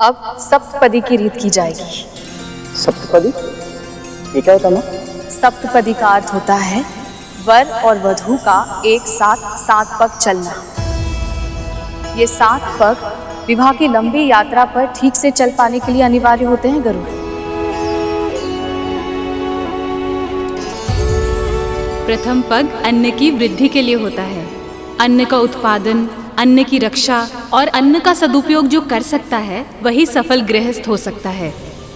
अब सप्तपदी की रीत की जाएगी। सप्तपदी ये क्या होता है? सप्तपदी का अर्थ होता है वर और वधू का एक साथ 7 पग चलना। ये 7 पग विवाह की लंबी यात्रा पर ठीक से चल पाने के लिए अनिवार्य होते हैं गरुड़। प्रथम पग अन्न की वृद्धि के लिए होता है। अन्न का उत्पादन, अन्न की रक्षा और अन्न का सदुपयोग जो कर सकता है वही सफल गृहस्थ हो सकता है।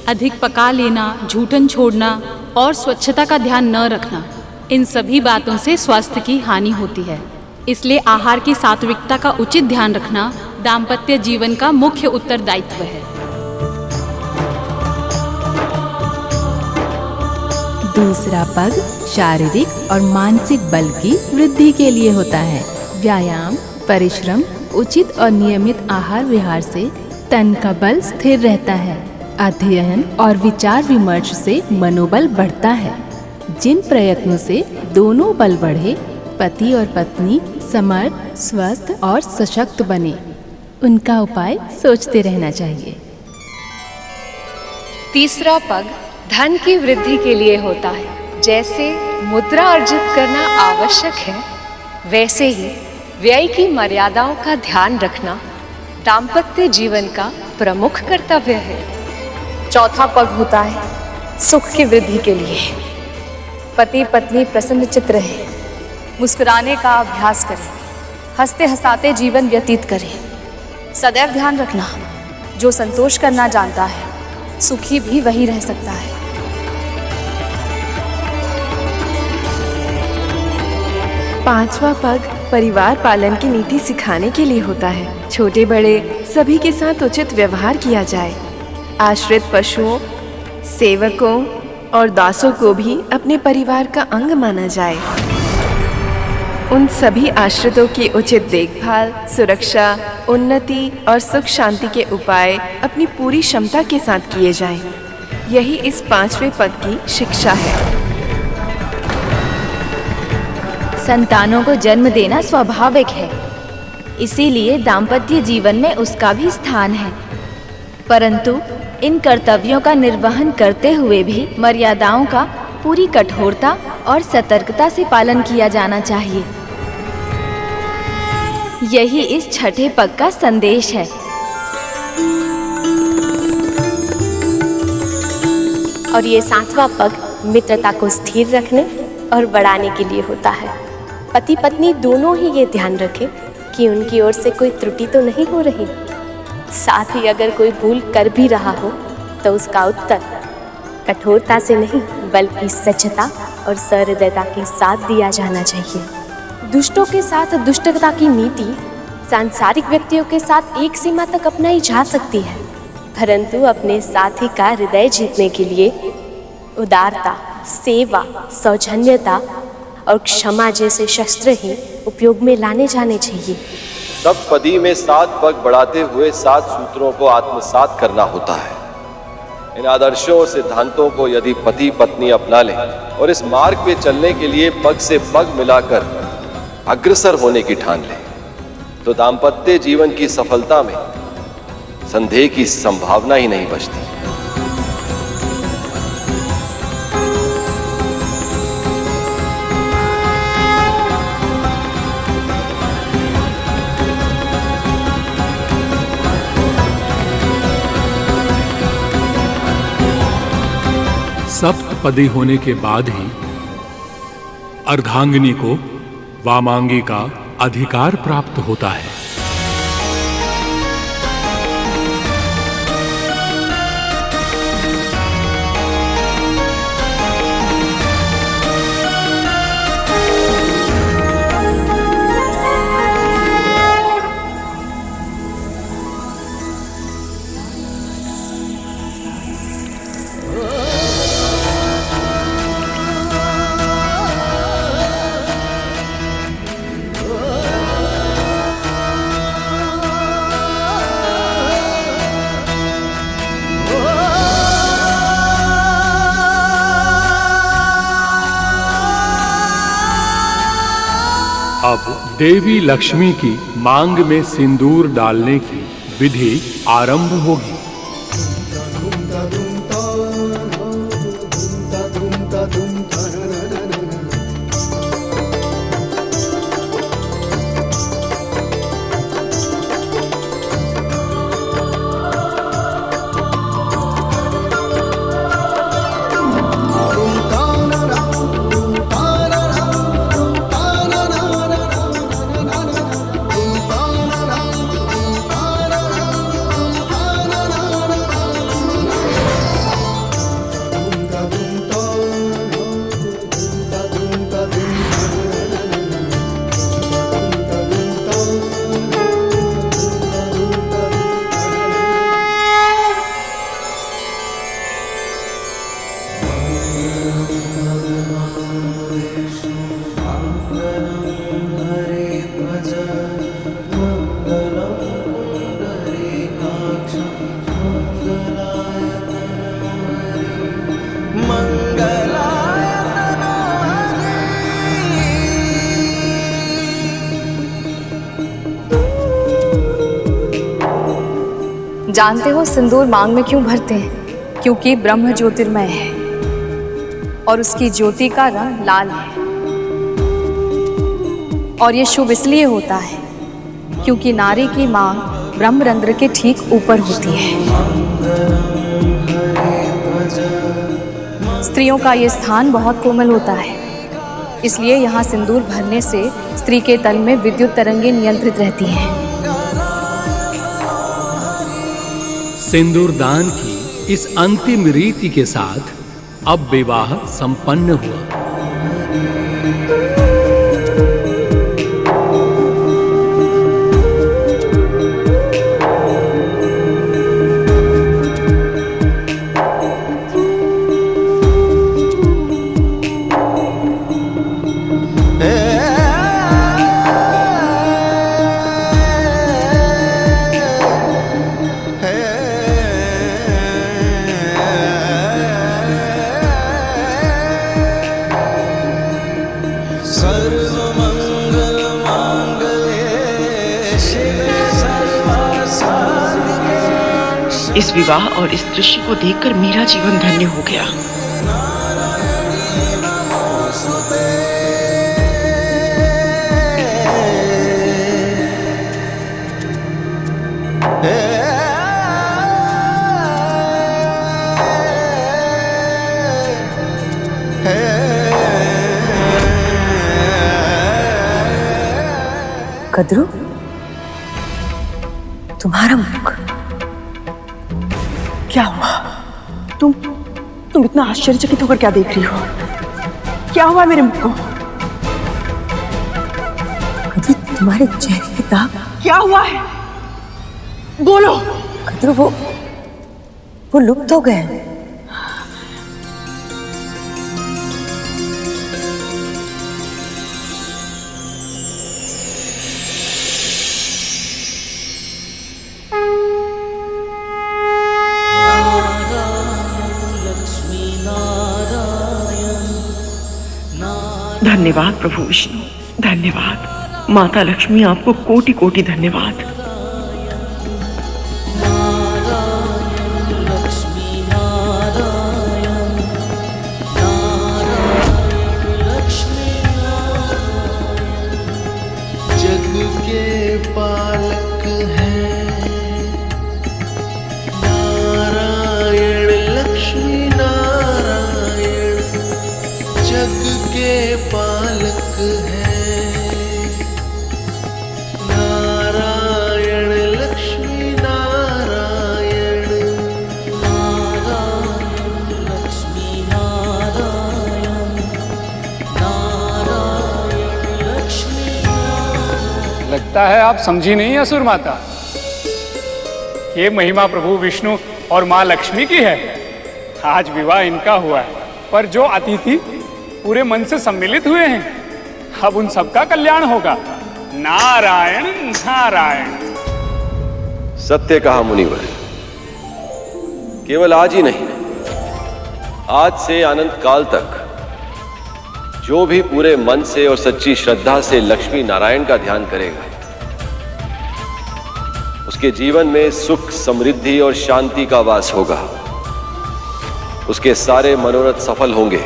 अधिक पका लेना, झूठन छोड़ना और स्वच्छता का ध्यान न रखना, इन सभी बातों से स्वास्थ्य की हानि होती है। इसलिए आहार की सात्विकता का उचित ध्यान रखना दाम्पत्य जीवन का मुख्य उत्तरदायित्व है। दूसरा पग शारीरिक और मानसिक बल की वृद्धि के लिए होता है। व्यायाम, परिश्रम, उचित और नियमित आहार विहार से तन का बल स्थिर रहता है। अध्ययन और विचार विमर्श से मनोबल बढ़ता है। जिन प्रयत्नों से दोनों बल बढ़े, पति और पत्नी समर्थ, स्वस्थ और सशक्त बने, उनका उपाय सोचते रहना चाहिए। तीसरा पग धन की वृद्धि के लिए होता है। जैसे मुद्रा अर्जित करना आवश्यक है, वैसे ही व्यय की मर्यादाओं का ध्यान रखना दाम्पत्य जीवन का प्रमुख कर्तव्य है। चौथा पग होता है सुख की वृद्धि के लिए। पति पत्नी प्रसन्नचित्त रहे, मुस्कुराने का अभ्यास करें, हंसते हंसाते जीवन व्यतीत करें। सदैव ध्यान रखना, जो संतोष करना जानता है सुखी भी वही रह सकता है। पांचवा पग परिवार पालन की नीति सिखाने के लिए होता है। छोटे बड़े सभी के साथ उचित व्यवहार किया जाए। आश्रित पशुओं, सेवकों और दासों को भी अपने परिवार का अंग माना जाए। उन सभी आश्रितों की उचित देखभाल, सुरक्षा, उन्नति और सुख शांति के उपाय अपनी पूरी क्षमता के साथ किए जाएं। यही इस 5वें पग की शिक्षा है। संतानों को जन्म देना स्वाभाविक है, इसीलिए दाम्पत्य जीवन में उसका भी स्थान है। परंतु इन कर्तव्यों का निर्वहन करते हुए भी मर्यादाओं का पूरी कठोरता और सतर्कता से पालन किया जाना चाहिए। यही इस छठे पग का संदेश है। और ये 7वां पग मित्रता को स्थिर रखने और बढ़ाने के लिए होता है। पति पत्नी दोनों ही ये ध्यान रखें कि उनकी ओर से कोई त्रुटि तो नहीं हो रही। साथ ही अगर कोई भूल कर भी रहा हो तो उसका उत्तर कठोरता से नहीं बल्कि सच्चता और सहृदयता के साथ दिया जाना चाहिए। दुष्टों के साथ दुष्टता की नीति सांसारिक व्यक्तियों के साथ एक सीमा तक अपनाई जा सकती है, परंतु अपने साथी का हृदय जीतने के लिए उदारता, सेवा, सौजन्यता और क्षमा जैसे शस्त्र ही उपयोग में लाने जाने चाहिए। सप्तपदी में 7 पग बढ़ाते हुए 7 सूत्रों को आत्मसात करना होता है। इन आदर्शों और सिद्धांतों को यदि पति पत्नी अपना लें और इस मार्ग पे चलने के लिए पग से पग मिलाकर अग्रसर होने की ठान लें, तो दाम्पत्य जीवन की सफलता में संदेह की संभावना ही नहीं बचती। सप्तपदी होने के बाद ही अर्धांगिनी को वामांगी का अधिकार प्राप्त होता है। अब देवी लक्ष्मी की मांग में सिंदूर डालने की विधि आरंभ होगी। जानते हो सिंदूर मांग में क्यों भरते हैं? क्योंकि ब्रह्म ज्योतिर्मय है और उसकी ज्योति का रंग लाल है। और ये शुभ इसलिए होता है क्योंकि नारी की मांग ब्रह्मरंध्र के ठीक ऊपर होती है। स्त्रियों का ये स्थान बहुत कोमल होता है, इसलिए यहाँ सिंदूर भरने से स्त्री के तन में विद्युत तरंगें नियंत्रित रहती हैं। सिंदूर दान की इस अंतिम रीति के साथ अब विवाह संपन्न हुआ। इस विवाह और इस दृश्य को देखकर मेरा जीवन धन्य हो गया। कद्रू, तुम्हारा मुख क्या हुआ? तुम इतना आश्चर्यचकित होकर क्या देख रही हो? क्या हुआ मेरे मुख को? कद्रू, तुम्हारे चेहरे पे दाग क्या हुआ है? बोलो। कद्रू, वो लुप्त हो गए। धन्यवाद प्रभु विष्णु, धन्यवाद माता लक्ष्मी, आपको कोटि कोटि धन्यवाद। जग के पालक हैं नारायण, लक्ष्मी नारायण, जग के पालक हैं नारायण, लक्ष्मी नारायण, नारायण लक्ष्मी नारायण, नारायण लक्ष्मी नारायण। लगता है आप समझी नहीं असुर माता। ये महिमा प्रभु विष्णु और माँ लक्ष्मी की है। आज विवाह इनका हुआ है, पर जो अतिथि पूरे मन से सम्मिलित हुए हैं, अब उन सबका कल्याण होगा। नारायण नारायण। सत्य कहा मुनिवर। केवल आज ही नहीं, आज से अनंत काल तक जो भी पूरे मन से और सच्ची श्रद्धा से लक्ष्मी नारायण का ध्यान करेगा, उसके जीवन में सुख, समृद्धि और शांति का वास होगा। उसके सारे मनोरथ सफल होंगे,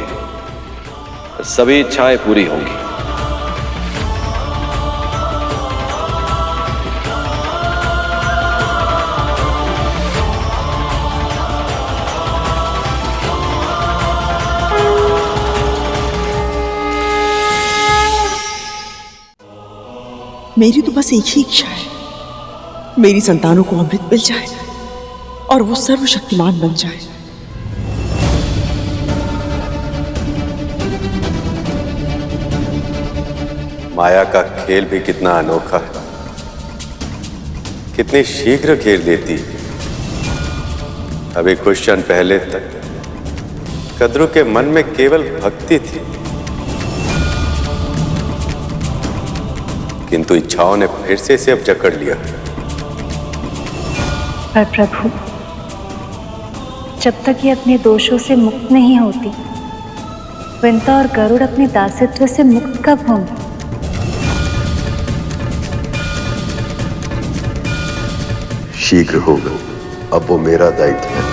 सभी इच्छाएं पूरी होंगी। मेरी तो बस एक ही इच्छा है, मेरी संतानों को अमृत मिल जाए और वो सर्वशक्तिमान बन जाए। माया का खेल भी कितना अनोखा है, कितनी शीघ्र घेर देती। अभी कुछ क्षण पहले तक कद्रू के मन में केवल भक्ति थी, किंतु इच्छाओं ने फिर से इसे अब जकड़ लिया। पर प्रभु, जब तक ये अपने दोषों से मुक्त नहीं होती, वृंदा और गरुड़ अपने दासित्व से मुक्त कब होंगे? शीघ्र होगा। अब वो मेरा दायित्व है।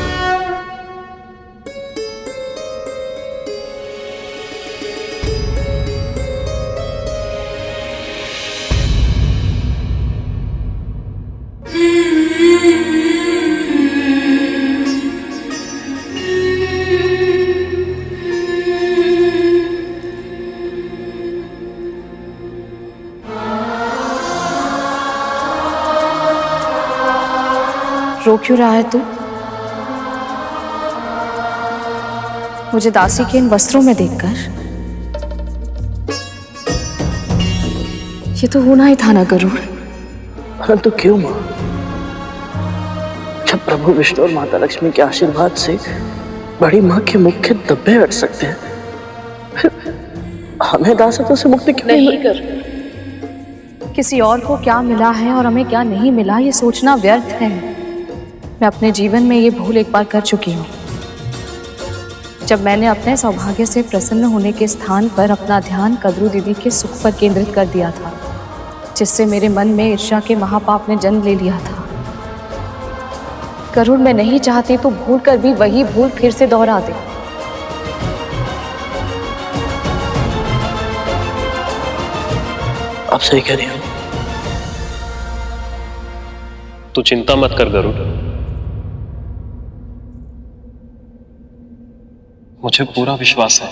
रो क्यों रहा है तू? मुझे दासी के इन वस्त्रों में देखकर ये तो होना ही था ना गरुड़। परंतु क्यों मां? जब प्रभु विष्णु और माता लक्ष्मी के आशीर्वाद से बड़ी मां के मुख के धब्बे हट सकते हैं, फिर हमें दासत्व से मुक्ति क्यों नहीं कर? किसी और को क्या मिला है और हमें क्या नहीं मिला, ये सोचना व्यर्थ है। मैं अपने जीवन में ये भूल एक बार कर चुकी हूँ, जब मैंने अपने सौभाग्य से प्रसन्न होने के स्थान पर अपना ध्यान कद्रू दीदी के सुख पर केंद्रित कर दिया था, जिससे मेरे मन में ईर्ष्या के महापाप ने जन्म ले लिया था। गरुड़, मैं नहीं चाहती तो भूल कर भी वही भूल फिर से दोहरा दे। आप सही कह रही हो। तू चिंता मत कर गरुड़, मुझे पूरा विश्वास है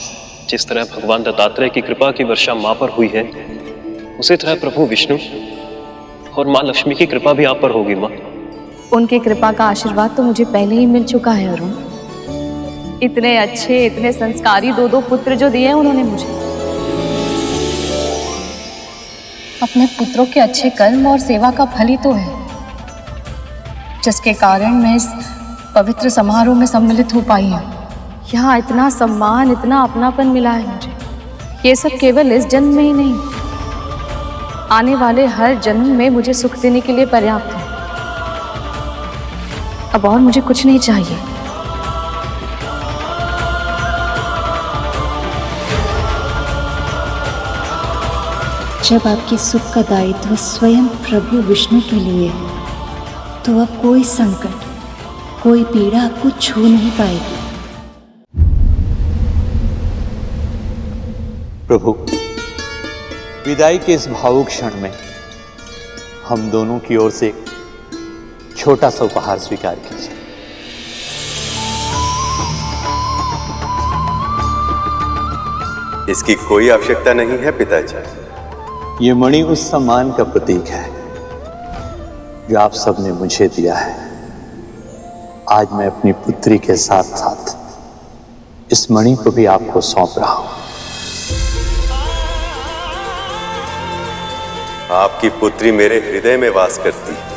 जिस तरह भगवान दत्तात्रेय की कृपा की वर्षा मां पर हुई है, उसी तरह प्रभु विष्णु और मां लक्ष्मी की कृपा भी आप पर होगी मां। उनकी कृपा का आशीर्वाद तो मुझे पहले ही मिल चुका है अरुण। इतने अच्छे, इतने संस्कारी दो पुत्र जो दिए हैं उन्होंने मुझे। अपने पुत्रों के अच्छे कर्म और सेवा का फल ही तो है, जिसके कारण मैं इस पवित्र समारोह में सम्मिलित हो पाई हूँ। यहाँ इतना सम्मान, इतना अपनापन मिला है मुझे। ये सब केवल इस जन्म में ही नहीं, आने वाले हर जन्म में मुझे सुख देने के लिए पर्याप्त है। अब और मुझे कुछ नहीं चाहिए। जब आपके सुख का दायित्व स्वयं प्रभु विष्णु के लिए है, तो अब कोई संकट, कोई पीड़ा आपको छू नहीं पाएगी। प्रभु, विदाई के इस भावुक क्षण में हम दोनों की ओर से एक छोटा सा उपहार स्वीकार कीजिए। इसकी कोई आवश्यकता नहीं है पिताजी। ये मणि उस सम्मान का प्रतीक है जो आप सबने मुझे दिया है। आज मैं अपनी पुत्री के साथ साथ इस मणि को भी आपको सौंप रहा हूं। आपकी पुत्री मेरे हृदय में वास करती है।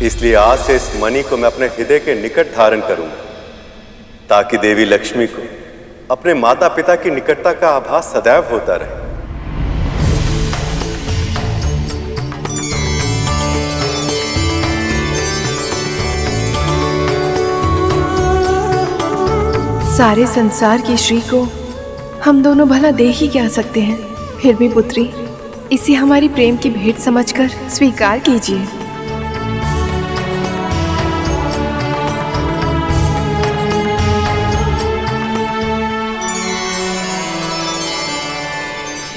इसलिए आज से इस मणि को मैं अपने हृदय के निकट धारण करूंगा, ताकि देवी लक्ष्मी को अपने माता पिता की निकटता का आभास सदैव होता रहे। सारे संसार की श्री को हम दोनों भला दे ही क्या सकते हैं, फिर भी पुत्री, इसे हमारी प्रेम की भेंट समझकर स्वीकार कीजिए।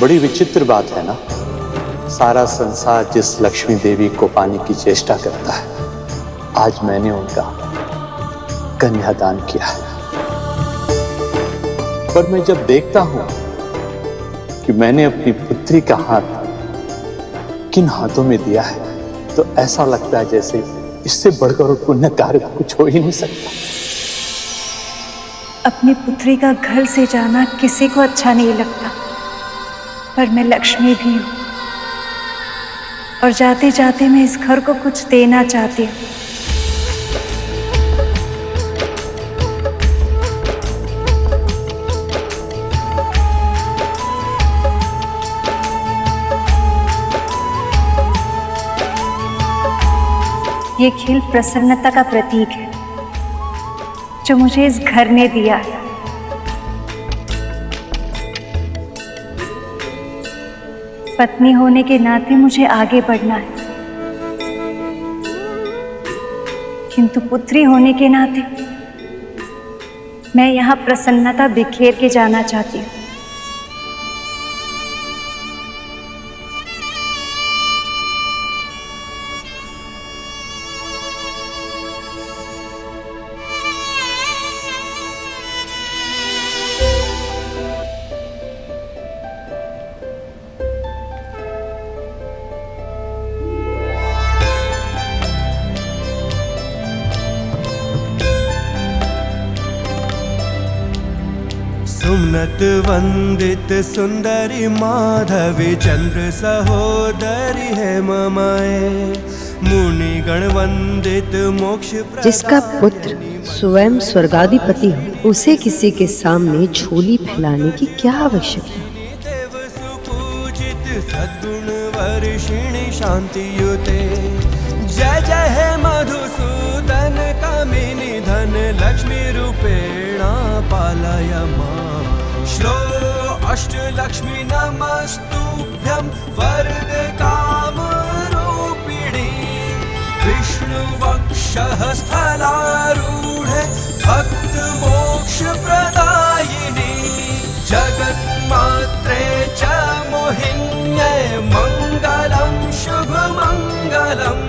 बड़ी विचित्र बात है ना, सारा संसार जिस लक्ष्मी देवी को पाने की चेष्टा करता है, आज मैंने उनका कन्यादान किया है। पर मैं जब देखता हूं कि मैंने अपनी पुत्री का हाथ किन हाथों में दिया है, तो ऐसा लगता है जैसे इससे बढ़कर और पुण्य कार्य कुछ हो ही नहीं सकता। अपनी पुत्री का घर से जाना किसी को अच्छा नहीं लगता, पर मैं लक्ष्मी भी हूँ और जाते जाते मैं इस घर को कुछ देना चाहती हूँ। ये खिल प्रसन्नता का प्रतीक है जो मुझे इस घर ने दिया है। पत्नी होने के नाते मुझे आगे बढ़ना है, किंतु पुत्री होने के नाते मैं यहाँ प्रसन्नता बिखेर के जाना चाहती हूँ। सुमनत वंदित सुंदरी माधवी चंद्र सहोदरी है ममाए मुनि गण वंदित मोक्ष जिसका पुत्र स्वयं स्वर्गाधिपति हो उसे किसी के सामने झोली फैलाने की क्या आवश्यकता। पूजित सद्गुण वर्षिणी शांति युते जय जय हे मधुसूदन कामिनी धन लक्ष्मी रूपेणा पालय मां श्लो अष्टलक्ष्मी नमस्तुभ्यं वर्ग काम रूपिणी विष्णु वक्षः स्थलारूढे भक्त मोक्ष प्रदायिनी जगन्मात्रे च मोहिन्ये मंगलम शुभ मंगलम।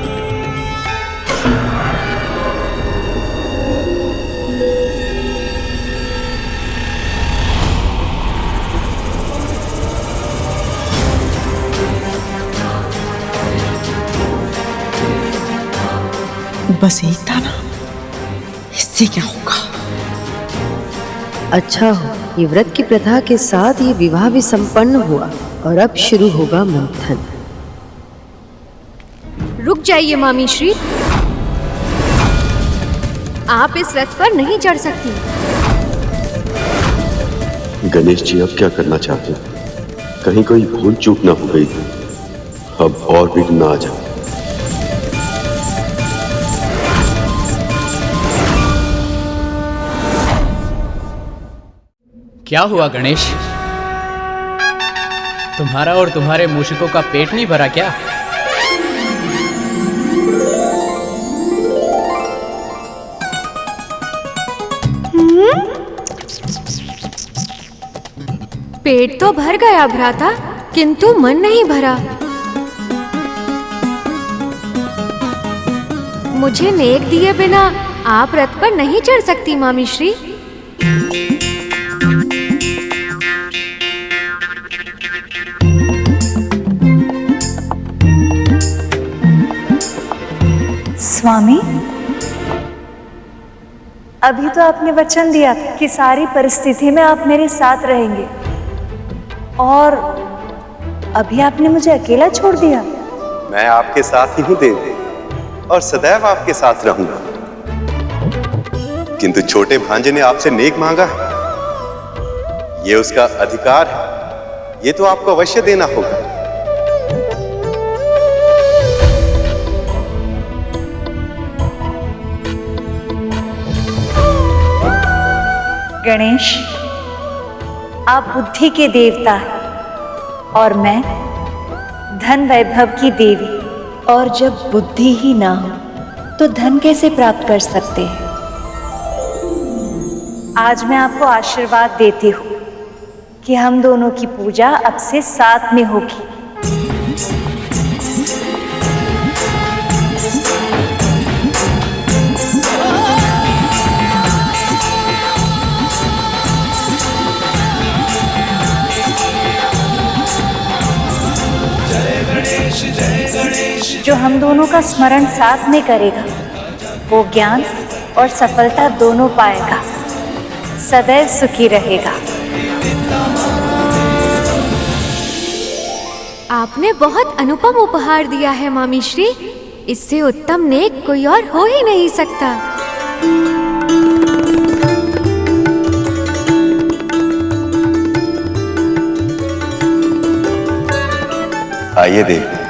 बस एक था ना, इससे क्या होगा। अच्छा हो ये व्रत की प्रथा के साथ ये विवाह भी संपन्न हुआ और अब शुरू होगा मंथन। रुक जाइए मामी श्री, आप इस रथ पर नहीं चढ़ सकती। गणेश जी अब क्या करना चाहते हैं? कहीं कोई भूल चूक ना हो गई, अब और विघ्न ना आ जाए। क्या हुआ गणेश? तुम्हारा और तुम्हारे मूषिकों का पेट नहीं भरा क्या? पेट तो भर गया भ्राता, किंतु मन नहीं भरा। मुझे नेक दिए बिना आप रथ पर नहीं चढ़ सकती मामी श्री। स्वामी, अभी तो आपने वचन दिया था कि सारी परिस्थिति में आप मेरे साथ रहेंगे, और अभी आपने मुझे अकेला छोड़ दिया। मैं आपके साथ ही हूं देवी, और सदैव आपके साथ रहूंगा। किंतु छोटे भांजे ने आपसे नेक मांगा है, ये उसका अधिकार है, ये तो आपको अवश्य देना होगा। गणेश, आप बुद्धि के देवता हैं और मैं धन वैभव की देवी, और जब बुद्धि ही ना हो तो धन कैसे प्राप्त कर सकते हैं। आज मैं आपको आशीर्वाद देती हूँ कि हम दोनों की पूजा अब से साथ में होगी। जो हम दोनों का स्मरण साथ में करेगा वो ज्ञान और सफलता दोनों पाएगा, सदैव सुखी रहेगा। आपने बहुत अनुपम उपहार दिया है मामी श्री, इससे उत्तम नेक कोई और हो ही नहीं सकता। आइए देवी।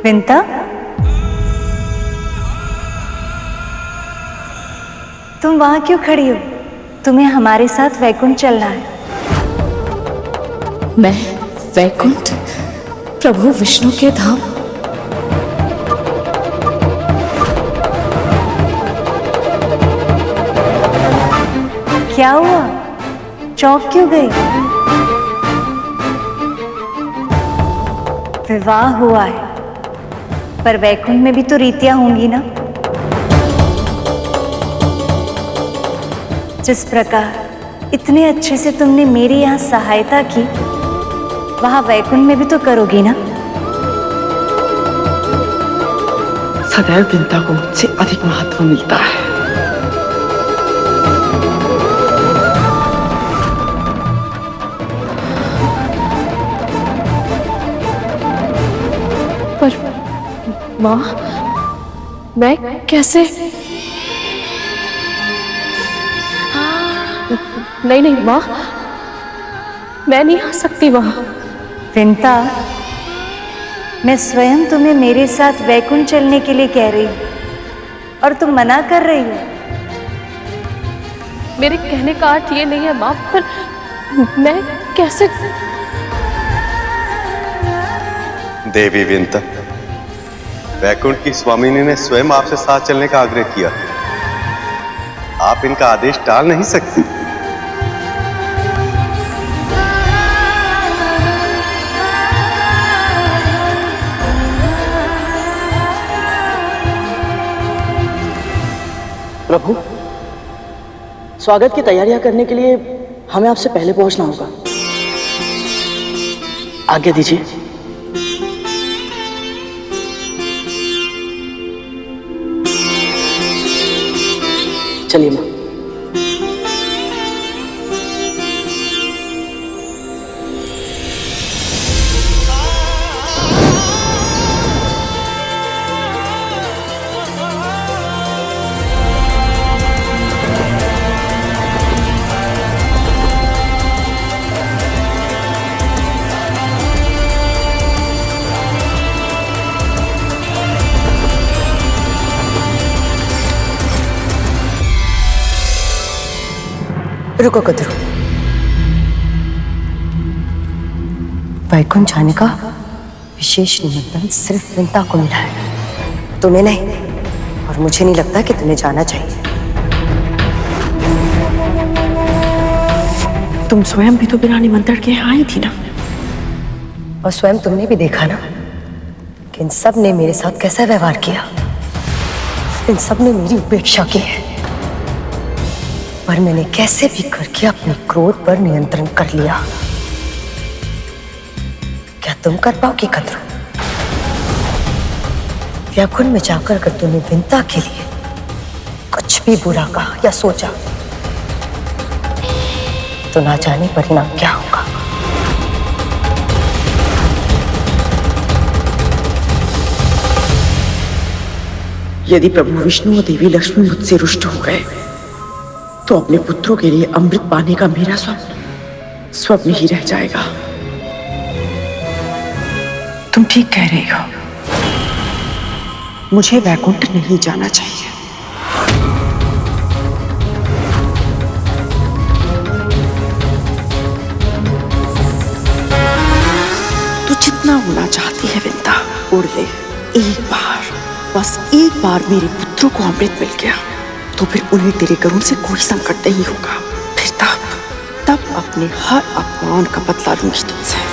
विंता, तुम वहां क्यों खड़ी हो? तुम्हें हमारे साथ वैकुंठ चलना है। मैं वैकुंठ, प्रभु विष्णु के धाम? क्या हुआ? चौंक क्यों गई? विवाह हुआ है, पर वैकुंठ में भी तो रीतियां होंगी ना। जिस प्रकार इतने अच्छे से तुमने मेरी यहाँ सहायता की, वहां वैकुंठ में भी तो करोगी ना। सदैव विंता को मुझसे अधिक महत्व मिलता है। पर माँ, मैं कैसे? नहीं माँ, मैं नहीं आ सकती वहां। विंता, मैं स्वयं तुम्हें मेरे साथ वैकुंठ चलने के लिए कह रही हूँ और तुम मना कर रही हो। मेरे कहने का अर्थ ये नहीं है माँ, पर मैं कैसे? देवी विंता, वैकुंठ की स्वामिनी ने स्वयं आपसे साथ चलने का आग्रह किया। आप इनका आदेश टाल नहीं सकती। प्रभु, स्वागत की तैयारियां करने के लिए हमें आपसे पहले पहुंचना होगा। आज्ञा दीजिए। चलिए मां। रुको कद्रू, वैकुंठ जाने का विशेष निमंत्रण सिर्फ विंता को मिला है, तुम्हें नहीं। और मुझे नहीं लगता कि तुम्हें जाना चाहिए। तुम स्वयं भी तो बिना निमंत्रण के यहाँ आई थी ना। और स्वयं तुमने भी देखा ना कि इन सब ने मेरे साथ कैसा व्यवहार किया। इन सब ने मेरी उपेक्षा की है, पर मैंने कैसे भी करके अपने क्रोध पर नियंत्रण कर लिया। क्या तुम कर पाओगी कद्रू? वैकुंठ में जाकर अगर तुमने विंता के लिए कुछ भी बुरा कहा या सोचा, तो ना जाने परिणाम क्या होगा। यदि प्रभु विष्णु और देवी लक्ष्मी मुझसे रुष्ट हो गए, तो अपने पुत्रों के लिए अमृत पाने का मेरा स्वप्न ही रह जाएगा। तुम ठीक कह रही हो, मुझे वैकुंठ नहीं जाना चाहिए। तू जितना उड़ना चाहती है विंता, उड़ ले। एक बार, बस एक बार मेरे पुत्रों को अमृत मिल गया, तो फिर उन्हें तेरे करुण से कोई संकट नहीं होगा। फिर तब अपने हर अपमान का बदला लूंगी तुमसे।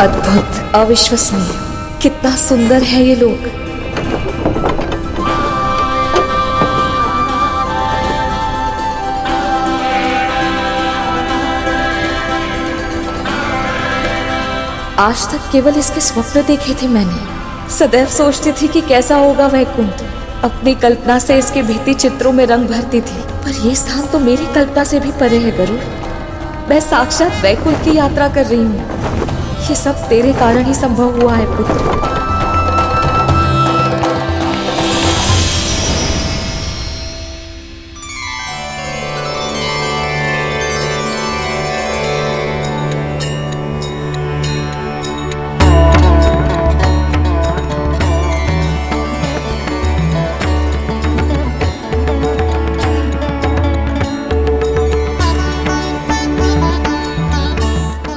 अद्भुत, अविश्वसनीय, कितना सुंदर है ये लोग। आज तक केवल इसके स्वप्न देखे थे मैंने। सदैव सोचती थी कि कैसा होगा वैकुंठ। अपनी कल्पना से इसके भित्ति चित्रों में रंग भरती थी, पर यह स्थान तो मेरी कल्पना से भी परे है गरुड़। मैं साक्षात वैकुंठ की यात्रा कर रही हूँ। ये सब तेरे कारण ही संभव हुआ है पुत्र।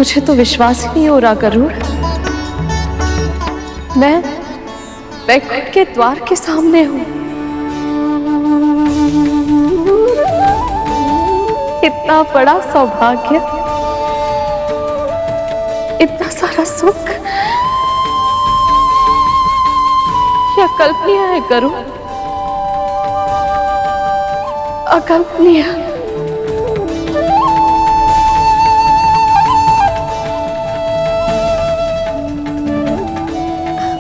मुझे तो विश्वास ही नहीं हो रहा गरुड़। मैं वैकुंठ के द्वार के सामने हूँ। इतना बड़ा सौभाग्य, इतना सारा सुख, क्या कल्पनीय है गरुड़, अकल्पनीय।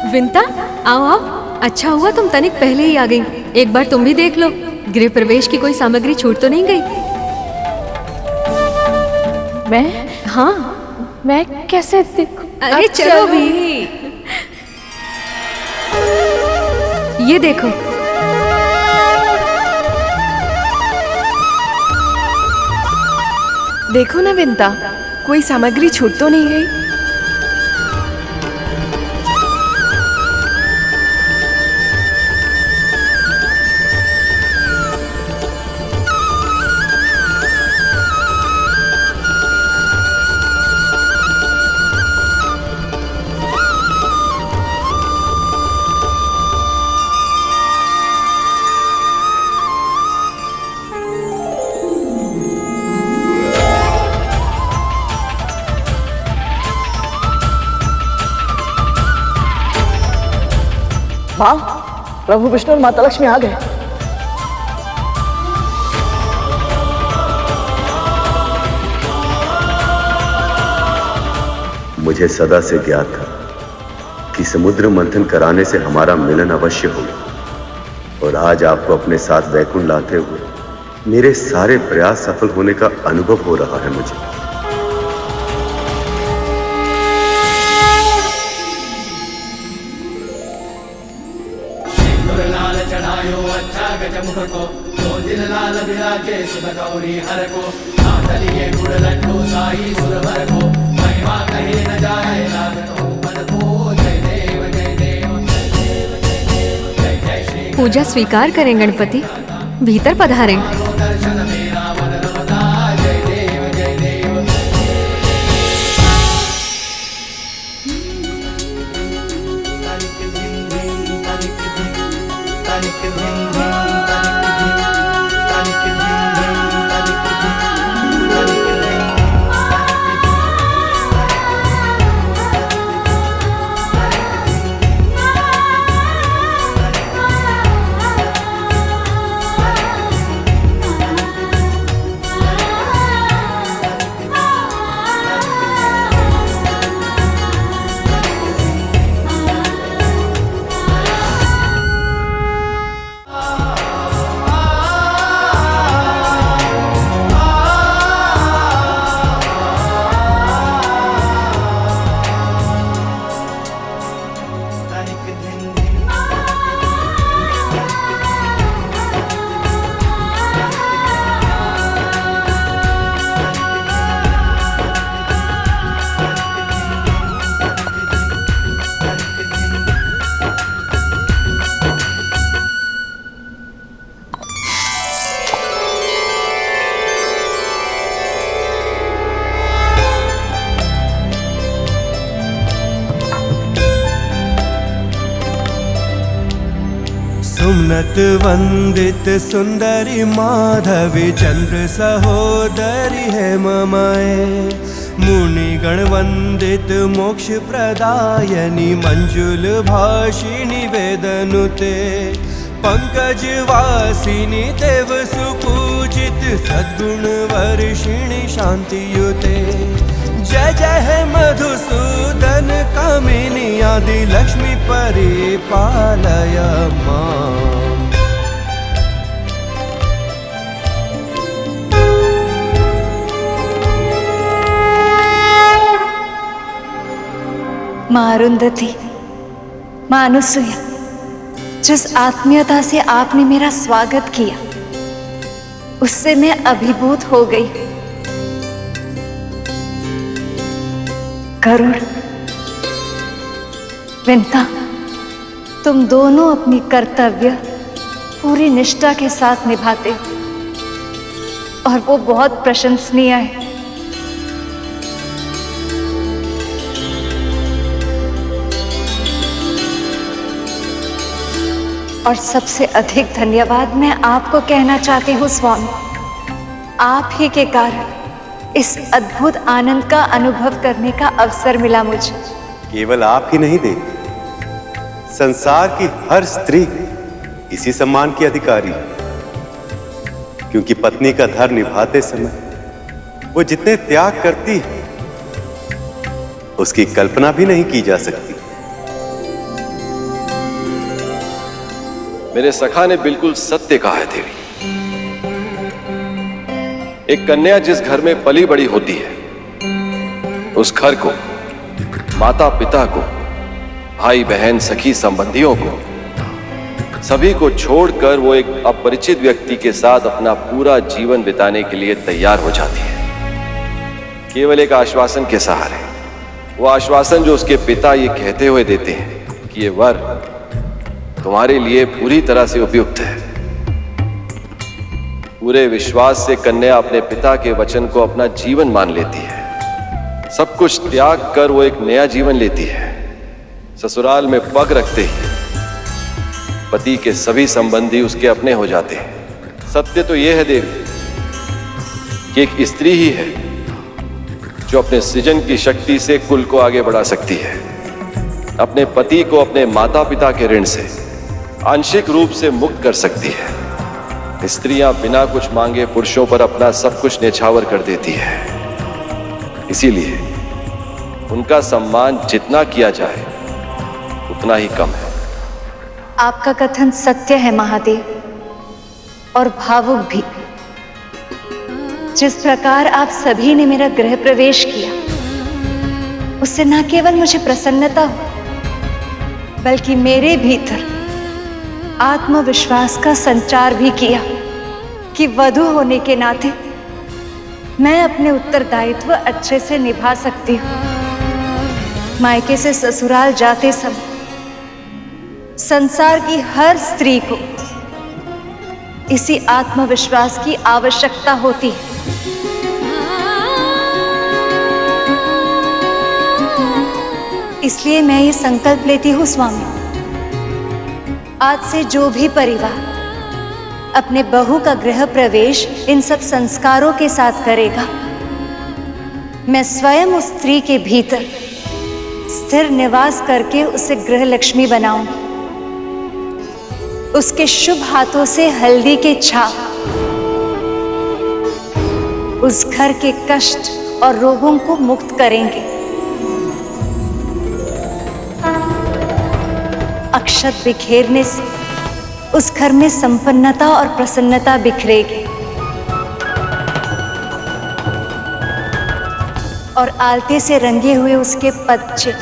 विंता, आओ आओ। अच्छा हुआ तुम तनिक पहले ही आ गई। एक बार तुम भी देख लो, गृह प्रवेश की कोई सामग्री छूट तो नहीं गई? मैं? हाँ, मैं कैसे देखूं? अरे चलो भी। ये देखो। देखो ना विंता, कोई सामग्री छूट तो नहीं गई? माँ, प्रभु विष्णु और माता लक्ष्मी आ गए। मुझे सदा से ज्ञात था कि समुद्र मंथन कराने से हमारा मिलन अवश्य होगा, और आज आपको अपने साथ वैकुंठ लाते हुए मेरे सारे प्रयास सफल होने का अनुभव हो रहा है मुझे। लाल विराजे सुध गौरी हर को लिए गुड़ लड्डू साई सुरभर को महिमा कहे न जाए लागतो मन को। जय देव जय देव जय देव जय देव जय जय श्री। पूजा स्वीकार करें गणपति, भीतर पधारें। दर्शन मेरा मन रमता। जय देव जय देव। तनिक धिन धिन तनिक धिन तनिक धिन धिन सुमनत वंदित सुंदरी माधवी चंद्र सहोदरी है ममाए। मुनिगण वंदित मोक्ष प्रदायनी मंजुल भाषिणी वेदनुते। पंकज वासिनी देव सुपूजित सद्गुण वर्षिणी शांतियुते। जय जय है मधुसूदन कामिनी आदि लक्ष्मी परिपालय मां। माँ अरुंधति, माँ अनुसुया, जिस आत्मीयता से आपने मेरा स्वागत किया उससे मैं अभिभूत हो गई। गरुड़, विंता, तुम दोनों अपनी कर्तव्य पूरी निष्ठा के साथ निभाते हो और वो बहुत प्रशंसनीय है। और सबसे अधिक धन्यवाद मैं आपको कहना चाहती हूँ स्वामी। आप ही के कारण इस अद्भुत आनंद का अनुभव करने का अवसर मिला मुझे। केवल आप ही नहीं देवी, संसार की हर स्त्री इसी सम्मान की अधिकारी है, क्योंकि पत्नी का धर्म निभाते समय वो जितने त्याग करती है उसकी कल्पना भी नहीं की जा सकती। मेरे सखा ने बिल्कुल सत्य कहा है देवी। एक कन्या जिस घर में पली बड़ी होती है उस घर को, माता पिता को, भाई बहन सखी संबंधियों को, सभी को छोड़कर वो एक अपरिचित व्यक्ति के साथ अपना पूरा जीवन बिताने के लिए तैयार हो जाती है, केवल एक आश्वासन के सहारे। वो आश्वासन जो उसके पिता ये कहते हुए देते हैं कि ये वर तुम्हारे लिए पूरी तरह से उपयुक्त है। पूरे विश्वास से कन्या अपने पिता के वचन को अपना जीवन मान लेती है। सब कुछ त्याग कर वो एक नया जीवन लेती है। ससुराल में पग रखते ही पति के सभी संबंधी उसके अपने हो जाते हैं। सत्य तो यह है देवी कि एक स्त्री ही है जो अपने सृजन की शक्ति से कुल को आगे बढ़ा सकती है, अपने पति को अपने माता पिता के ऋण से आंशिक रूप से मुक्त कर सकती है। स्त्रियां बिना कुछ मांगे पुरुषों पर अपना सब कुछ न्यौछावर कर देती है। इसीलिए उनका सम्मान जितना किया जाए उतना ही कम है। आपका कथन सत्य है महादेव, और भावुक भी। जिस प्रकार आप सभी ने मेरा गृह प्रवेश किया, उससे न केवल मुझे प्रसन्नता हो, बल्कि मेरे भीतर आत्मविश्वास का संचार भी किया कि वधू होने के नाते मैं अपने उत्तरदायित्व अच्छे से निभा सकती हूँ। मायके से ससुराल जाते समय संसार की हर स्त्री को इसी आत्मविश्वास की आवश्यकता होती है। इसलिए मैं ये संकल्प लेती हूँ स्वामी, आज से जो भी परिवार अपने बहू का गृह प्रवेश इन सब संस्कारों के साथ करेगा, मैं स्वयं उस स्त्री के भीतर स्थिर निवास करके उसे गृह लक्ष्मी बनाऊंगी। उसके शुभ हाथों से हल्दी के छाप उस घर के कष्ट और रोगों को मुक्त करेंगे। अक्षत बिखेरने से उस घर में संपन्नता और प्रसन्नता बिखरेगी, और आलते से रंगे हुए उसके पदचिन्ह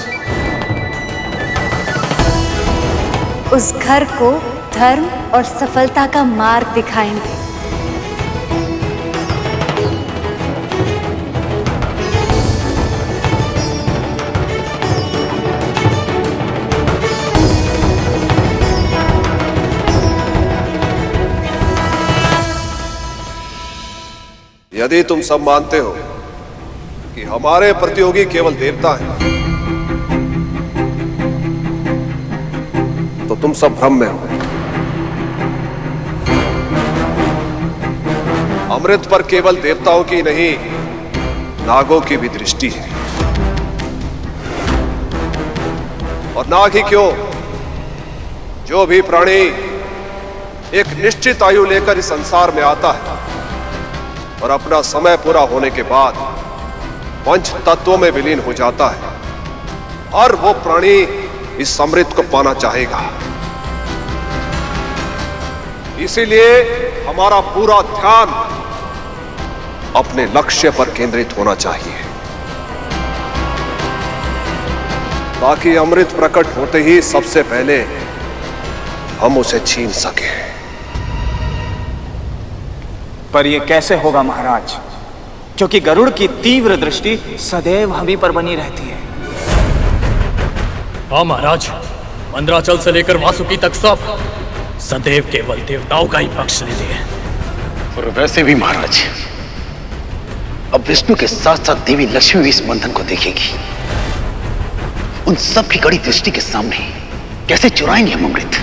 उस घर को धर्म और सफलता का मार्ग दिखाएंगे। यदि तुम सब मानते हो कि हमारे प्रतियोगी केवल देवता हैं, तो तुम सब भ्रम में हो। अमृत पर केवल देवताओं की नहीं, नागों की भी दृष्टि है। और नाग ही क्यों, जो भी प्राणी एक निश्चित आयु लेकर इस संसार में आता है और अपना समय पूरा होने के बाद पंच तत्वों में विलीन हो जाता है, और वो प्राणी इस अमृत को पाना चाहेगा। इसीलिए हमारा पूरा ध्यान अपने लक्ष्य पर केंद्रित होना चाहिए, ताकि अमृत प्रकट होते ही सबसे पहले हम उसे छीन सके। पर यह कैसे होगा महाराज, क्योंकि गरुड़ की तीव्र दृष्टि सदैव हम ही पर बनी रहती है। हाँ महाराज, मंदराचल से लेकर वासुकी तक सब सदैव केवल देवताओं का ही पक्ष लेते हैं। और वैसे भी महाराज, अब विष्णु के साथ साथ देवी लक्ष्मी भी इस बंधन को देखेगी। उन सब की कड़ी दृष्टि के सामने कैसे चुराएंगे हम अमृत?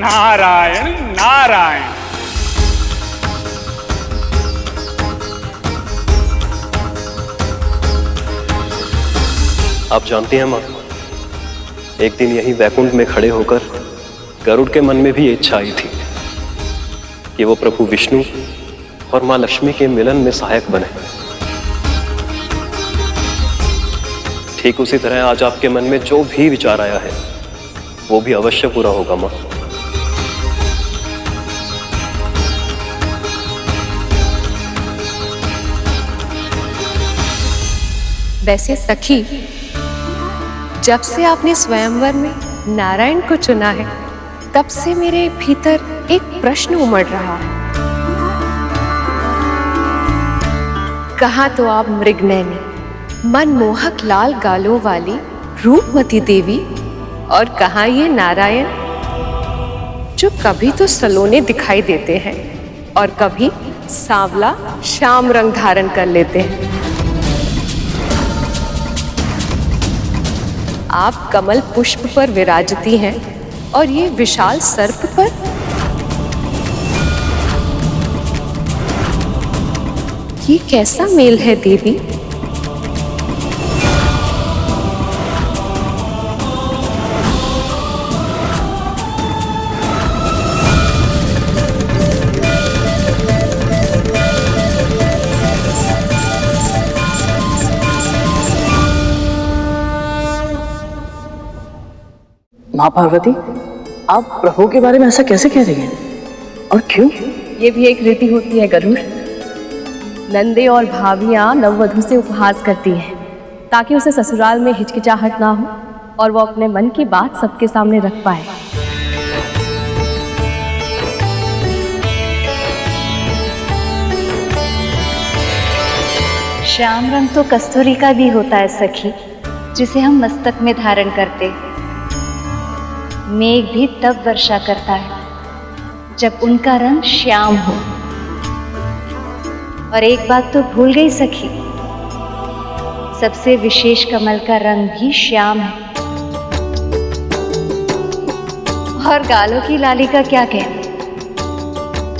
नारायण नारायण। आप जानते हैं मां, एक दिन यही वैकुंठ में खड़े होकर गरुड़ के मन में भी ये इच्छा आई थी कि वो प्रभु विष्णु और मां लक्ष्मी के मिलन में सहायक बने। ठीक उसी तरह आज आपके मन में जो भी विचार आया है वो भी अवश्य पूरा होगा मां। वैसे सखी, जब से आपने स्वयंवर में नारायण को चुना है तब से मेरे भीतर एक प्रश्न उमड़ रहा है। कहाँ तो आप मृगनयनी, मनमोहक लाल गालों वाली रूपमती देवी, और कहाँ ये नारायण जो कभी तो सलोने दिखाई देते हैं और कभी सांवला श्याम रंग धारण कर लेते हैं। आप कमल पुष्प पर विराजती हैं और ये विशाल सर्प पर। ये कैसा मेल है देवी? माँ पार्वती, आप प्रभु के बारे में ऐसा कैसे कह रही हैं? और क्यों? ये भी एक रीति होती है गरुड़। नंदे और भाभियां नववधू से उपहास करती हैं ताकि उसे ससुराल में हिचकिचाहट ना हो और वो अपने मन की बात सबके सामने रख पाए। श्याम रंग तो कस्तूरी का भी होता है सखी, जिसे हम मस्तक में धारण करते। मेघ भी तब वर्षा करता है जब उनका रंग श्याम हो। और एक बात तो भूल गई सखी, सबसे विशेष कमल का रंग भी श्याम है। और गालों की लाली का क्या कहना,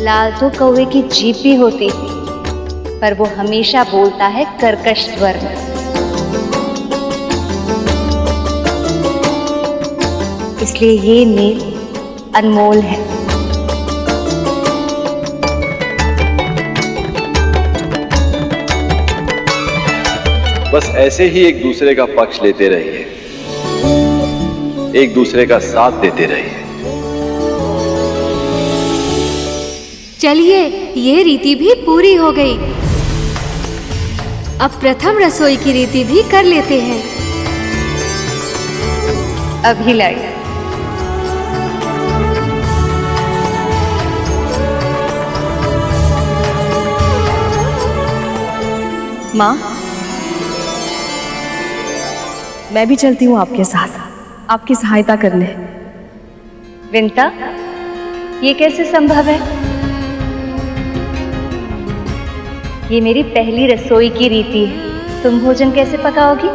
लाल तो कौवे की जीभ भी होती है, पर वो हमेशा बोलता है कर्कश स्वर में। इसलिए ये मेल अनमोल है। बस ऐसे ही एक दूसरे का पक्ष लेते रहिए, एक दूसरे का साथ देते रहिए। चलिए, ये रीति भी पूरी हो गई। अब प्रथम रसोई की रीति भी कर लेते हैं। अभी लाई। माँ, मैं भी चलती हूँ आपके साथ, आपकी सहायता करने। विंता, ये कैसे संभव है? ये मेरी पहली रसोई की रीति है, तुम भोजन कैसे पकाओगी?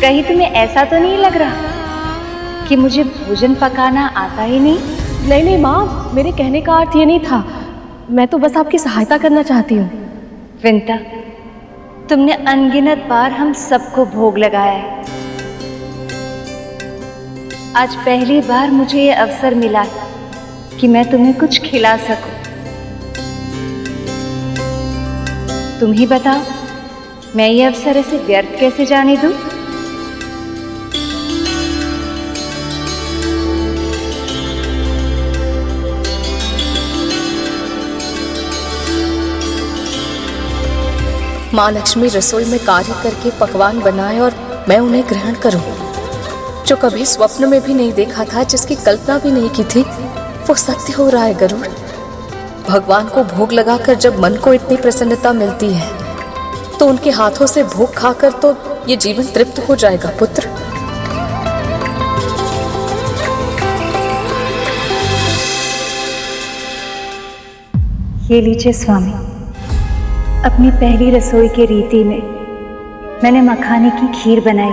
कहीं तुम्हें ऐसा तो नहीं लग रहा कि मुझे भोजन पकाना आता ही नहीं? नहीं नहीं माँ, मेरे कहने का अर्थ ये नहीं था। मैं तो बस आपकी सहायता करना चाहती हूँ। विंता, तुमने अनगिनत बार हम सबको भोग लगाया है। आज पहली बार मुझे ये अवसर मिला कि मैं तुम्हें कुछ खिला सकूं। तुम ही बताओ, मैं ये अवसर ऐसे व्यर्थ कैसे जाने दूं? माँ लक्ष्मी रसोई में कार्य करके पकवान बनाए और मैं उन्हें ग्रहण करूं, जो कभी स्वप्न में भी नहीं देखा था, जिसकी कल्पना भी नहीं की थी, वो सत्य हो रहा है गरुड़। भगवान को भोग लगाकर जब मन को इतनी प्रसन्नता मिलती है तो उनके हाथों से भोग खाकर तो ये जीवन तृप्त हो जाएगा पुत्र। ये लीजिए स्वामी, अपनी पहली रसोई की रीति में मैंने मखाने की खीर बनाई।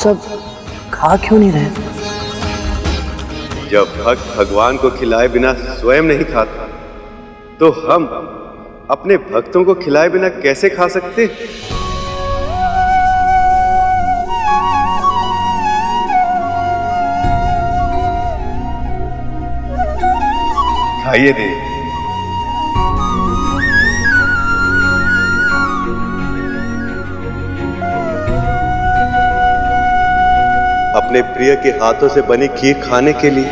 सब खा क्यों नहीं रहे? जब भक्त भगवान को खिलाए बिना स्वयं नहीं खाता, तो हम अपने भक्तों को खिलाए बिना कैसे खा सकते? खाइए दे। अपने प्रिय के हाथों से बनी खीर खाने के लिए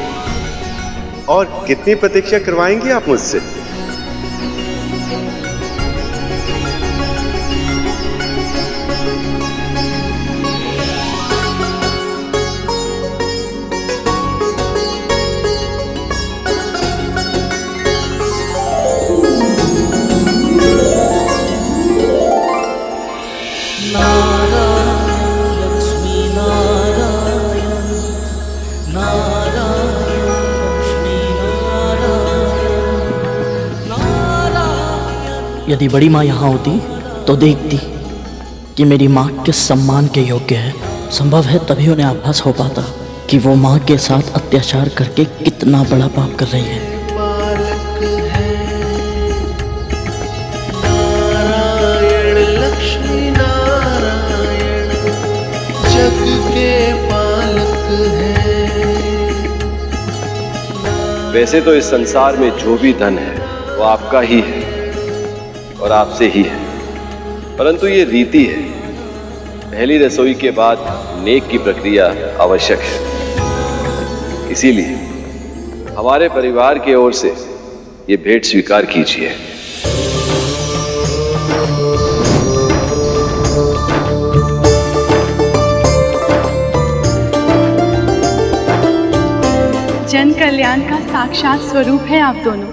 और कितनी प्रतीक्षा करवाएंगे आप मुझसे? यदि बड़ी माँ यहाँ होती तो देखती कि मेरी माँ किस सम्मान के योग्य है। संभव है तभी उन्हें आभास हो पाता कि वो माँ के साथ अत्याचार करके कितना बड़ा पाप कर रही है। नारायण लक्ष्मी नारायण जग के पालक हैं। वैसे तो इस संसार में जो भी धन है वो आपका ही है और आपसे ही है, परंतु ये रीति है, पहली रसोई के बाद नेक की प्रक्रिया आवश्यक है। इसीलिए हमारे परिवार की ओर से ये भेंट स्वीकार कीजिए। जन कल्याण का साक्षात स्वरूप है आप दोनों।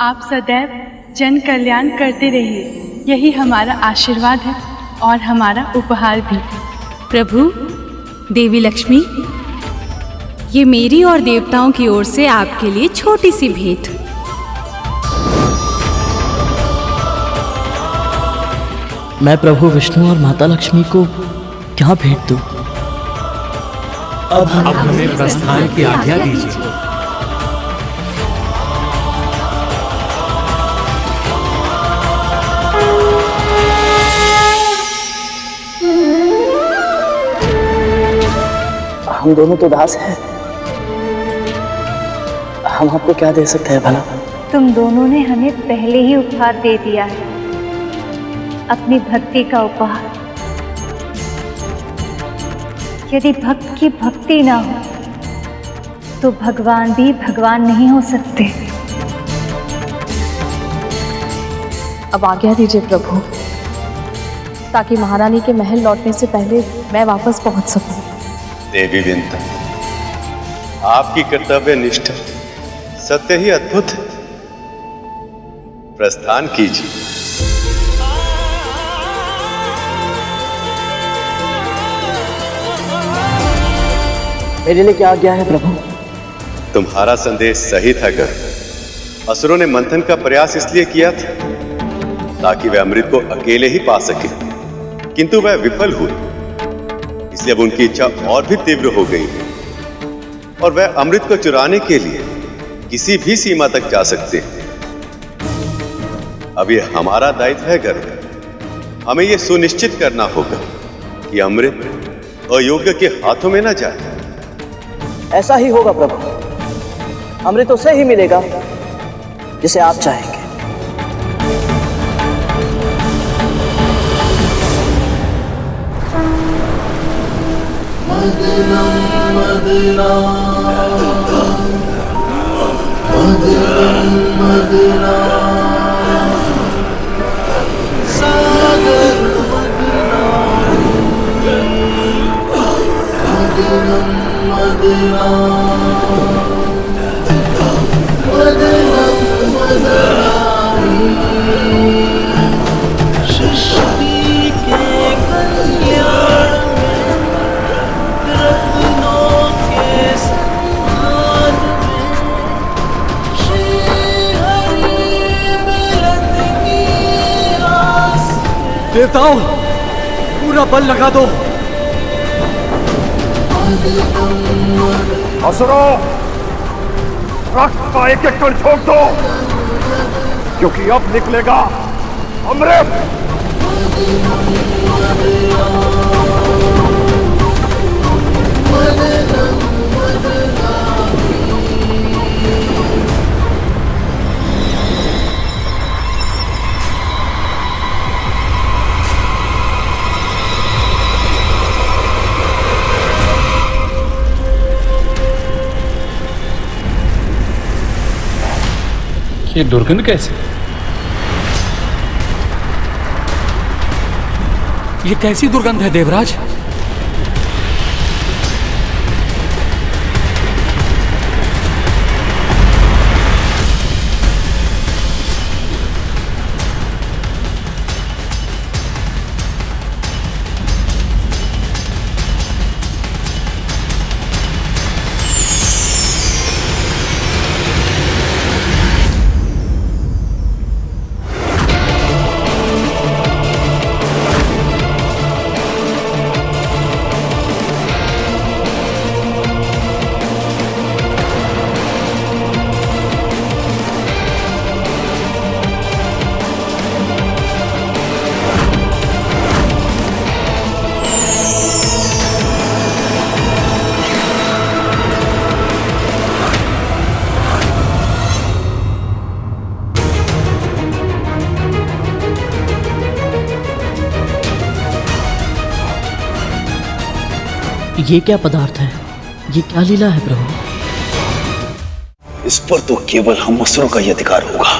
आप सदैव जन कल्याण करते रहिए, यही हमारा आशीर्वाद है और हमारा उपहार भी। प्रभु, देवी लक्ष्मी, ये मेरी और देवताओं की ओर से आपके लिए छोटी सी भेंट। मैं प्रभु विष्णु और माता लक्ष्मी को क्या भेंट दूं? अब हमें प्रस्थान की आज्ञा दीजिए। हम दोनों तो दास हैं, हम आपको क्या दे सकते हैं भला? तुम दोनों ने हमें पहले ही उपहार दे दिया है, अपनी भक्ति का उपहार। यदि भक्त की भक्ति ना हो तो भगवान भी भगवान नहीं हो सकते। अब आज्ञा दीजिए प्रभु, ताकि महारानी के महल लौटने से पहले मैं वापस पहुंच सकूं। देवी विंता, आपकी कर्तव्य निष्ठा सत्य ही अद्भुत है। प्रस्थान कीजिए। मेरे लिए क्या आज्ञा है प्रभु? तुम्हारा संदेश सही था गरुड़। असुरों ने मंथन का प्रयास इसलिए किया था ताकि वे अमृत को अकेले ही पा सके, किंतु वह विफल हुए, इसलिए अब उनकी इच्छा और भी तीव्र हो गई है और वह अमृत को चुराने के लिए किसी भी सीमा तक जा सकते हैं। अब यह हमारा दायित्व है गरुड़। हमें यह सुनिश्चित करना होगा कि अमृत अयोग्य के हाथों में न जाए। ऐसा ही होगा प्रभु, अमृत उसे ही मिलेगा जिसे आप चाहेंगे। मदना मदना मदना सागर मदना मदना मदना मदना सृष्टि के कल्याण रत्नों के संधान में श्री हरि मिलन की आस। देवताओं, पूरा बल लगा दो। असुरों, रक्त का एक एक कण छोड़ दो, क्योंकि अब निकलेगा अमृत। ये दुर्गंध कैसे? ये कैसी दुर्गंध है देवराज? ये क्या पदार्थ है? ये क्या लीला है प्रभु? इस पर तो केवल हम असुरों का ही अधिकार होगा।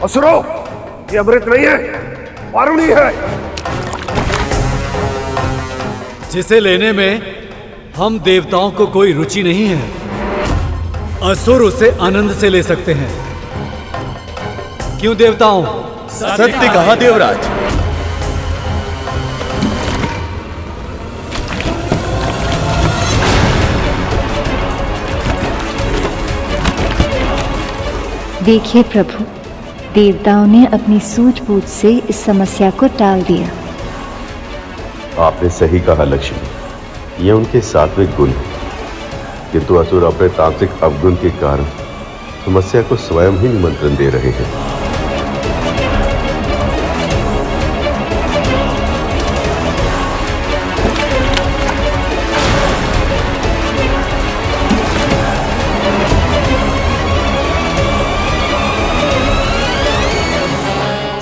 असुरों, ये अमृत नहीं है, वारुणी है। जिसे लेने में हम देवताओं को कोई रुचि नहीं है। असुर उसे आनंद से ले सकते हैं। क्यों देवताओं? सत्य कहा देवराज। देखिए प्रभु, देवताओं ने अपनी सूझबूझ से इस समस्या को टाल दिया। आपने सही कहा लक्ष्मी, ये उनके सात्विक गुण है, किंतु असुर अपने तांत्रिक अवगुण के कारण समस्या को स्वयं ही निमंत्रण दे रहे हैं।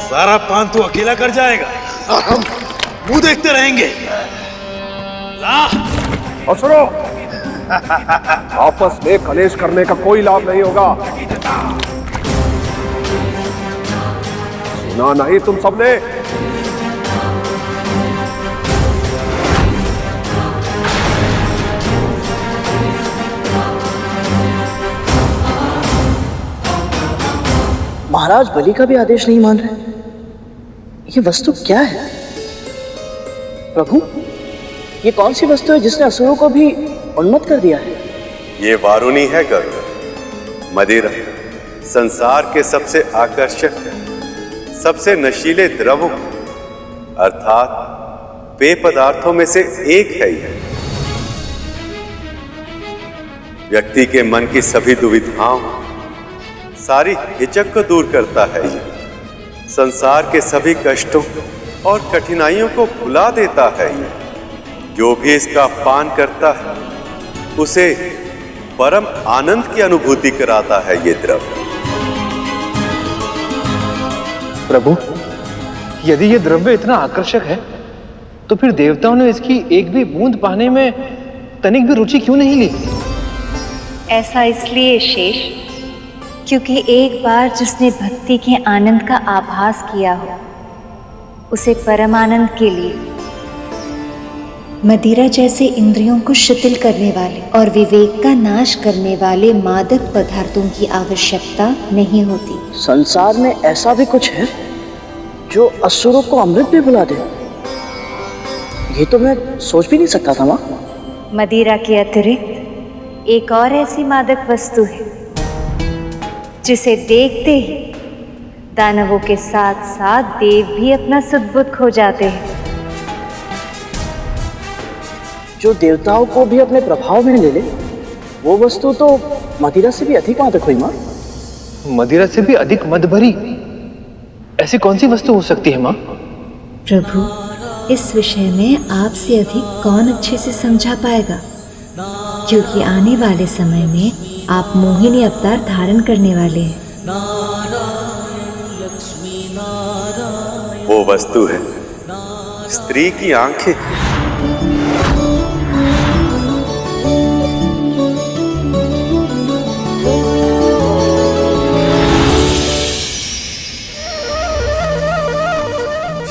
सारा पान तो अकेला कर जाएगा और हम मुंह देखते रहेंगे। ला! असुरों, आपस में कलेश करने का कोई लाभ नहीं होगा। सुना नहीं तुम सबने? महाराज बलि का भी आदेश नहीं मान रहे। ये वस्तु क्या है प्रभु? ये कौन सी वस्तु है जिसने असुरों को भी उन्मत्त कर दिया है? ये वारुणी है गरुड़। मदिरा संसार के सबसे आकर्षक, सबसे नशीले द्रवों अर्थात पेय पदार्थों में से एक है यह। व्यक्ति के मन की सभी दुविधाओं, सारी हिचक को दूर करता है ये। संसार के सभी कष्टों और कठिनाइयों को भुला देता है ये। जो भी इसका पान करता है उसे परम आनंद की अनुभूति कराता है ये द्रव्य। प्रभु, यदि ये द्रव्य इतना आकर्षक है तो फिर देवताओं ने इसकी एक भी बूंद पाने में तनिक भी रुचि क्यों नहीं ली? ऐसा इसलिए शेष, क्योंकि एक बार जिसने भक्ति के आनंद का आभास किया हो, उसे परम आनंद के लिए मदिरा जैसे इंद्रियों को शिथिल करने वाले और विवेक का नाश करने वाले मादक पदार्थों की आवश्यकता नहीं होती। संसार में ऐसा भी कुछ है जो असुरों को अमृत में बुला दे? ये तो मैं सोच भी नहीं सकता था माँ। मदिरा के अतिरिक्त एक और ऐसी मादक वस्तु है जिसे देखते ही दानवों के साथ साथ देव भी अपना सद्बुद्ध खो जाते हैं। जो देवताओं को भी अपने प्रभाव में ले ले, वो वस्तु तो मदिरा से भी अधिक मादक हुई माँ। मदिरा से भी अधिक मद भरी ऐसी कौन सी वस्तु हो सकती है माँ? प्रभु, इस विषय में आपसे अधिक कौन अच्छे से समझा पाएगा, क्योंकि आने वाले समय में आप मोहिनी अवतार धारण करने वाले हैं। वो वस्तु है स्त्री की आंखें।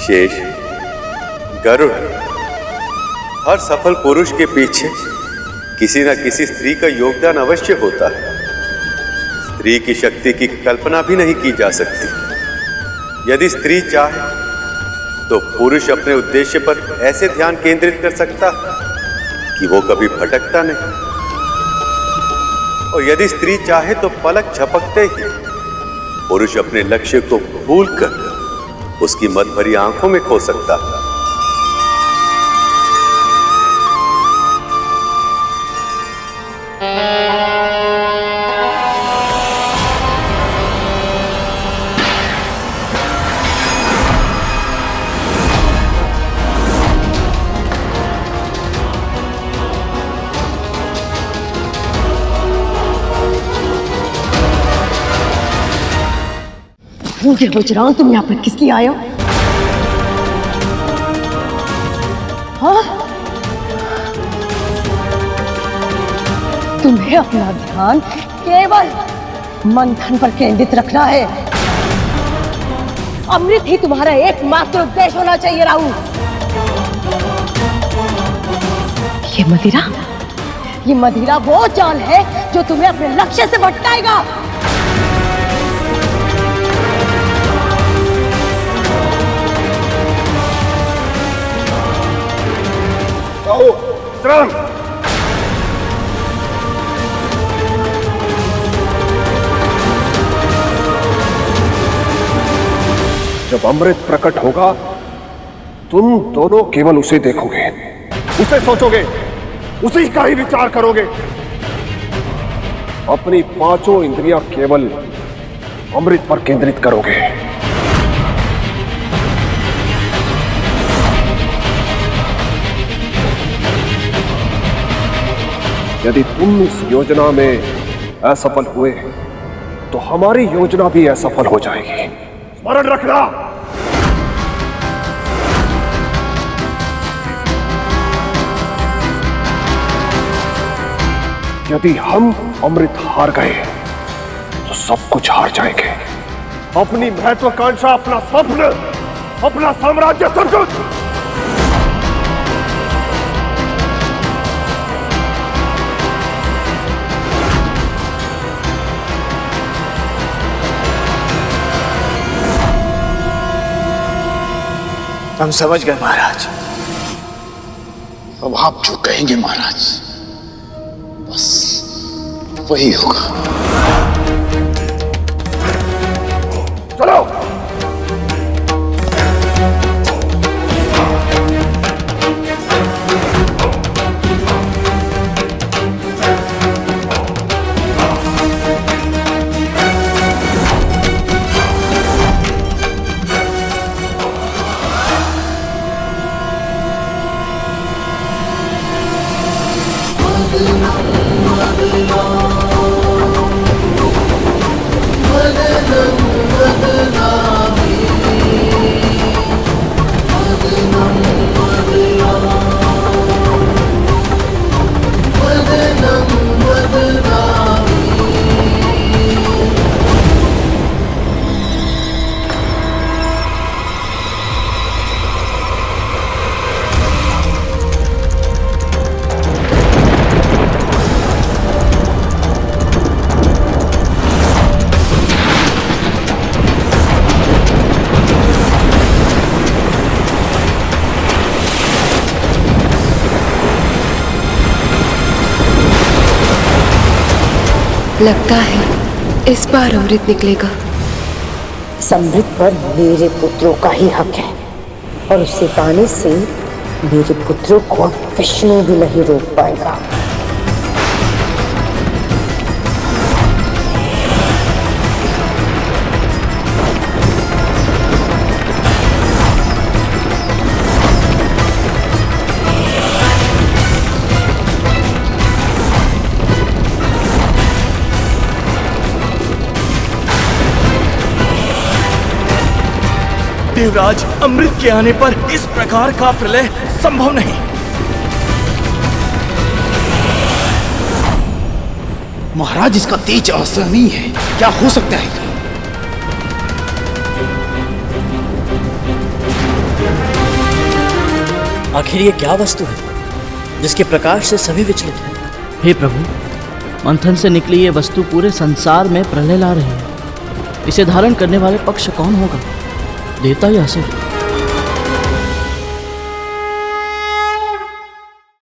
शेष, गरुड़, हर सफल पुरुष के पीछे किसी न किसी स्त्री का योगदान अवश्य होता है। स्त्री की शक्ति की कल्पना भी नहीं की जा सकती। यदि स्त्री चाहे तो पुरुष अपने उद्देश्य पर ऐसे ध्यान केंद्रित कर सकता कि वो कभी भटकता नहीं। और यदि स्त्री चाहे तो पलक झपकते ही पुरुष अपने लक्ष्य को भूलकर उसकी मद भरी आंखों में खो सकता है। मुझे पूछ रहा हूं, तुम यहाँ पर किस लिए आए हो? हाँ? तुम्हें अपना ध्यान केवल मंथन पर केंद्रित रखना है। अमृत ही तुम्हारा एकमात्र उद्देश्य होना चाहिए राहुल। ये मदिरा वो चाल है जो तुम्हें अपने लक्ष्य से भटकाएगा। जब अमृत प्रकट होगा, तुम दोनों केवल उसे देखोगे, उसे सोचोगे, उसी का ही विचार करोगे। अपनी पांचों इंद्रियां केवल अमृत पर केंद्रित करोगे। यदि तुम इस योजना में असफल हुए तो हमारी योजना भी असफल हो जाएगी। स्मरण रखना। यदि हम अमृत हार गए तो सब कुछ हार जाएंगे। अपनी महत्वाकांक्षा, अपना स्वप्न, अपना साम्राज्य, सब कुछ। हम समझ गए महाराज। अब आप जो कहेंगे महाराज, बस वही होगा। चलो। लगता है इस बार अमृत निकलेगा। इस अमृत पर मेरे पुत्रों का ही हक है और उसे पाने से मेरे पुत्रों को विष्णु भी नहीं रोक पाएगा। देवराज, अमृत के आने पर इस प्रकार का प्रलय संभव नहीं। महाराज, इसका तेज असहनीय है। क्या हो सकता है? आखिर ये क्या वस्तु है जिसके प्रकाश से सभी विचलित हैं? हे प्रभु, मंथन से निकली ये वस्तु पूरे संसार में प्रलय ला रही है। इसे धारण करने वाले पक्ष कौन होगा, देवता या असुर?